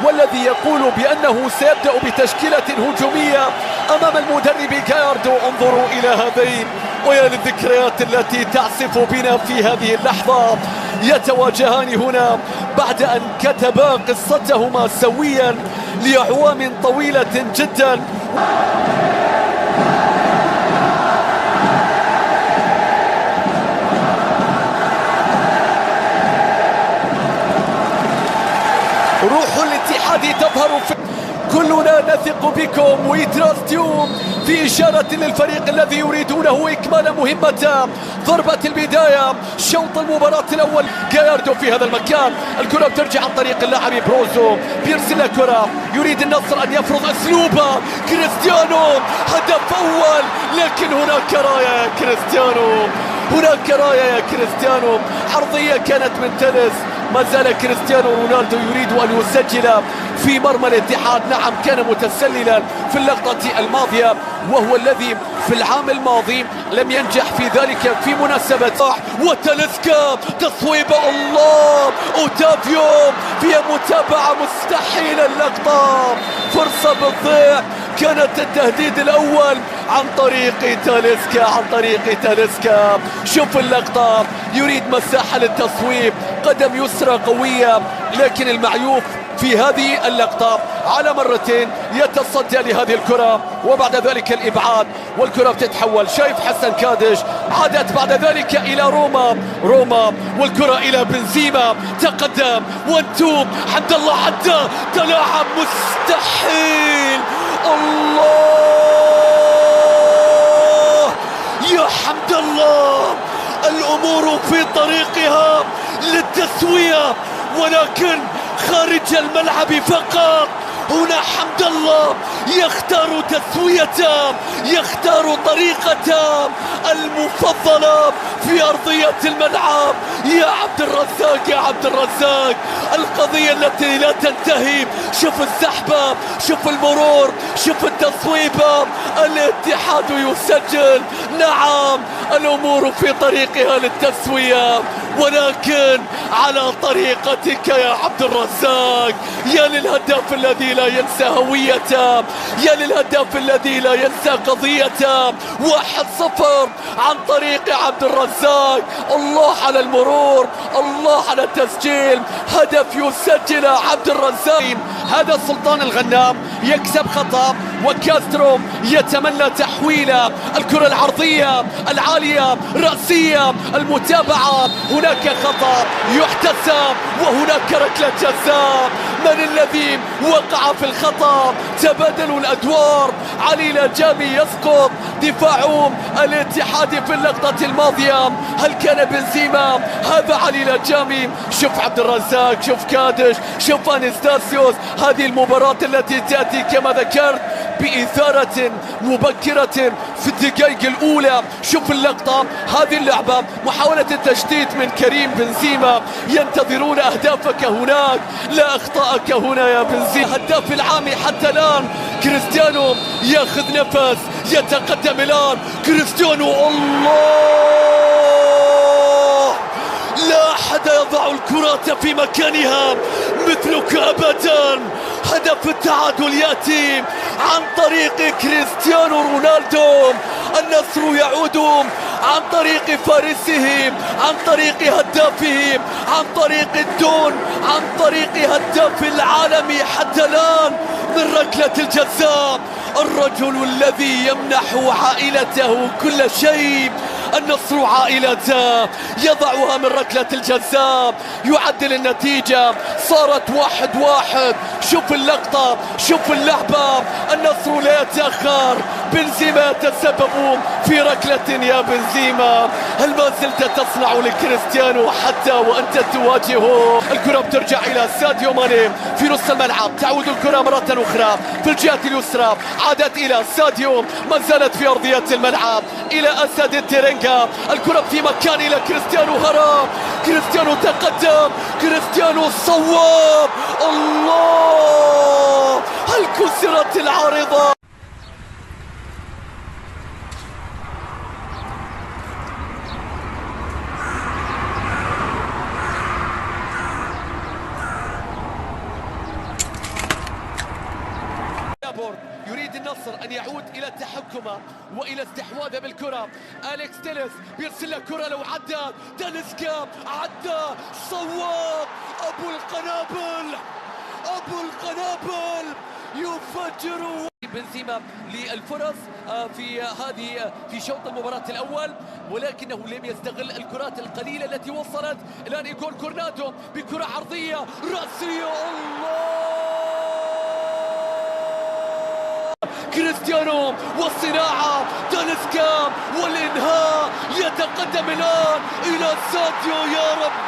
والذي يقول بأنه سيبدأ بتشكيلة هجومية أمام المدرب جاياردو. انظروا إلى هذين، ويا للذكريات التي تعصف بنا في هذه اللحظة. يتواجهان هنا بعد أن كتبا قصتهما سويا لأعوام طويلة جدا. روح الاتحاد تظهر كلنا نثق بكم ويتراستيوم في إشارة للفريق الذي يريدونه إكمال مهمته. ضربة البداية شوط المباراة الأول. جاياردو في هذا المكان، الكرة بترجع عن طريق اللاعب بروزو، بيرسل الكرة، يريد النصر أن يفرض أسلوبه. كريستيانو هدف أول، لكن هناك راية يا كريستيانو، هناك راية يا كريستيانو. عرضية كانت من تلس، ما زال كريستيانو رونالدو يريد أن يسجل في مرمى الاتحاد. نعم، كان متسللا في اللقطة الماضية، وهو الذي في العام الماضي لم ينجح في ذلك في مناسبة. وتاليسكا تصويب، الله، أوتافيو في متابعة مستحيلة. اللقطة فرصة بالضيع، كانت التهديد الأول عن طريق تاليسكا، عن طريق تاليسكا. شوف اللقطة، يريد مساحة للتصويب، قدم يسرى قوية، لكن المعيوف في هذه اللقطة على مرتين يتصدى لهذه الكرة، وبعد ذلك الإبعاد والكرة بتتحول. شايف حسن كادش، عادت بعد ذلك إلى روما والكرة إلى بنزيما، تقدم وانتوب، حمد الله عدى، تلاعب مستحيل. الله يا حمد الله، الأمور في طريقها للتسوية، ولكن خارج الملعب فقط. هنا حمد الله يختار تسويته، يختار طريقته المفضلة في أرضية الملعب. يا عبد الرزاق، يا عبد الرزاق، القضية التي لا تنتهي. شوف السحبة، شوف المرور، شوف التصويبة. الاتحاد يسجل، نعم، الأمور في طريقها للتسوية، ولكن على طريقتك يا عبد الرزاق. يا للهداف الذي لا ينسى هويته، يا للهداف الذي لا ينسى قضيته. 1-0 عن طريق عبد الرزاق. الله على المرور، الله على التسجيل، هدف يسجل عبد الرزاق. هذا سلطان الغنام يكسب خطأ، وكاسترو يتمنى تحويله. الكرة العرضية العالية رأسية، المتابعة، هناك خطأ يحتسب، وهناك ركلة جزاء. من الذي وقع في الخطأ؟ تبادلوا الأدوار. علي لجامي يسقط، دفاع الاتحاد في اللقطة الماضية. هل كان بنزيما؟ هذا علي لجامي. شوف عبد الرزاق، شوف كادش، شوف أنستاسيوس. هذه المباراة التي تأتي كما ذكرت بإثارة مبكرة في الدقائق الأولى. شوف اللقطة، هذه اللعبة محاولة التشتيت من كريم بنزيما. ينتظرون أهدافك هناك، لا أخطاءك هنا يا بنزيما. هداف العام حتى الآن كريستيانو ياخذ نفس، يتقدم الآن كريستيانو. الله، لا أحد يضع الكرة في مكانها مثلك أبدا. هدف التعادل يأتي عن طريق كريستيانو رونالدو. النصر يعود عن طريق فارسه، عن طريق هدافه، عن طريق الدون، عن طريق هداف العالم حتى الآن من ركلة الجزاء. الرجل الذي يمنح عائلته كل شيء، النصر عائلته، يضعها من ركلة الجزاء، يعدل النتيجة، صارت 1-1. شوف اللقطة، شوف اللعبة، النصر لا يتأخر. بنزيما يتسبب في ركلة. يا بنزيما، هل ما زلت تصنع لكريستيانو حتى وأنت تواجهه؟ الكرة بترجع إلى ساديو ماني في نص الملعب، تعود الكرة مرة أخرى في الجهة اليسرى، عادت إلى ساديو، ما زالت في أرضية الملعب، إلى أسد الترينجا. الكرة في مكان إلى كريستيانو، هرب كريستيانو، تقدم كريستيانو، صواب. الله، هل كسرت العارضة؟ يريد النصر أن يعود إلى تحكمه وإلى استحواذه بالكرة. أليكس تيليس بيرسل له كرة، لو عدى تاليسكا عدى صواب. أبو القنابل يفجر بنزيما للفرص في شوط المباراة الأول، ولكنه لم يستغل الكرات القليلة التي وصلت. الآن إيجول كورنادو بكرة عرضية رأسية، الله! كريستيانو والصناعة، تاليسكا والإنهاء، يتقدم الآن إلى ساديو. يا رب!